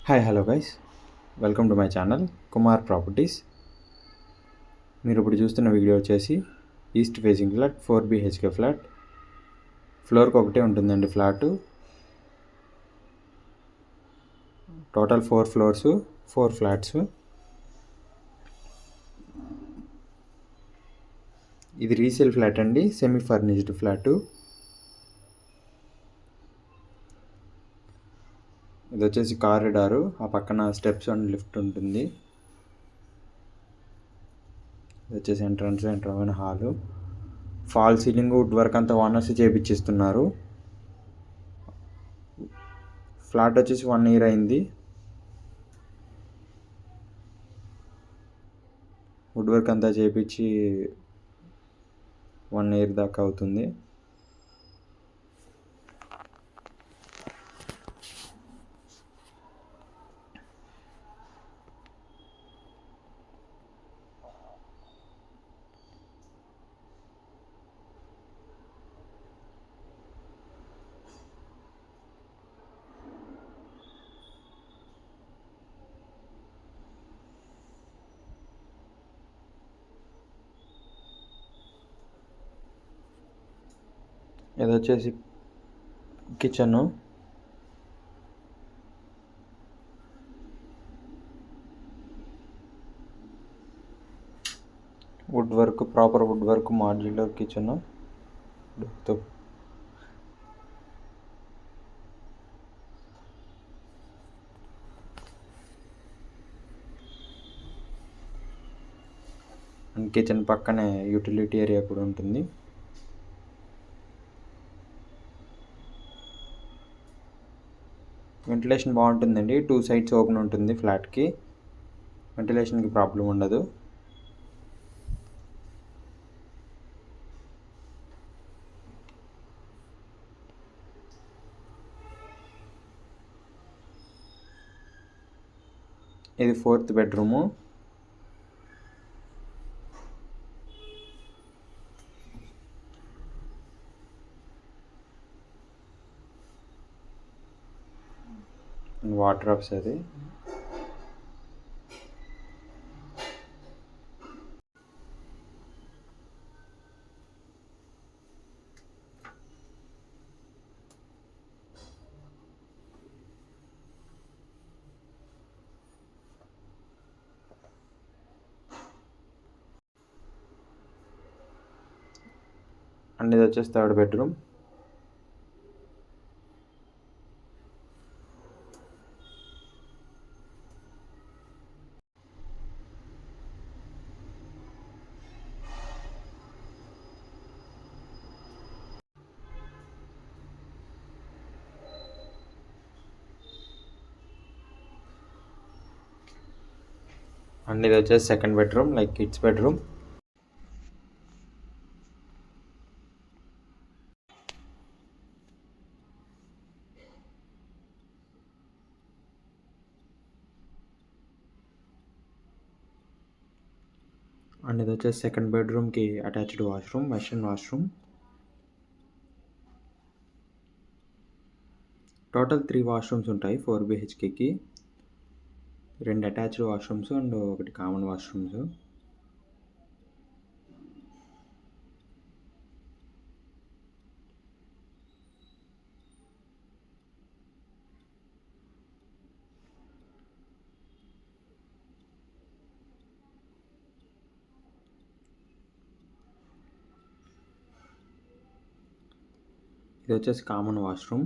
Hi hello guys, welcome to my channel Kumar properties. మీరు ఇప్పుడు చూస్తున్న వీడియో వచ్చేసి east facing flat 4 BHK flat. ఫ్లోర్కి ఒకటే ఉంటుందండి ఫ్లాటు. Total 4 floors, 4 flats. ఇది రీసేల్ ఫ్లాట్ అండి, సెమీ ఫర్నిష్డ్ ఫ్లాటు. ఇది వచ్చేసి కారిడారు, ఆ పక్కన స్టెప్స్ అండ్ లిఫ్ట్ ఉంటుంది. ఇది వచ్చేసి entrance hall. Fall ceiling, wood work అంతా ఓనర్స్ చేయించిస్తున్నారు. ఫ్లాట్ వచ్చేసి 1 year అయింది. వుడ్ వర్క్ అంతా చేయించి 1 year దాకా అవుతుంది. ఇది వచ్చేసి kitchen. Wood work, proper wood work, modular kitchen. And kitchen పక్కనే యూటిలిటీ ఏరియా కూడా ఉంటుంది. వెంటిలేషన్ బాగుంటుందండి, 2 sides ఓపెన్ ఉంటుంది ఫ్లాట్కి. వెంటిలేషన్కి ప్రాబ్లం ఉండదు. ఇది 4th బెడ్రూము. వాటర్ డ్రాప్స్ అది. అండ్ ఇది వచ్చేసి 3rd బెడ్రూమ్. అండ్ ఇది వచ్చేసి 2nd bedroom, like kids bedroom. And ఇది వచ్చేసి 2nd బెడ్రూమ్కి attached washroom, western washroom. Total 3 washrooms ఉంటాయి 4 BHKకి. 2 attached washrooms and 1 common washrooms. ఇది వచ్చేసి కామన్ వాష్రూమ్.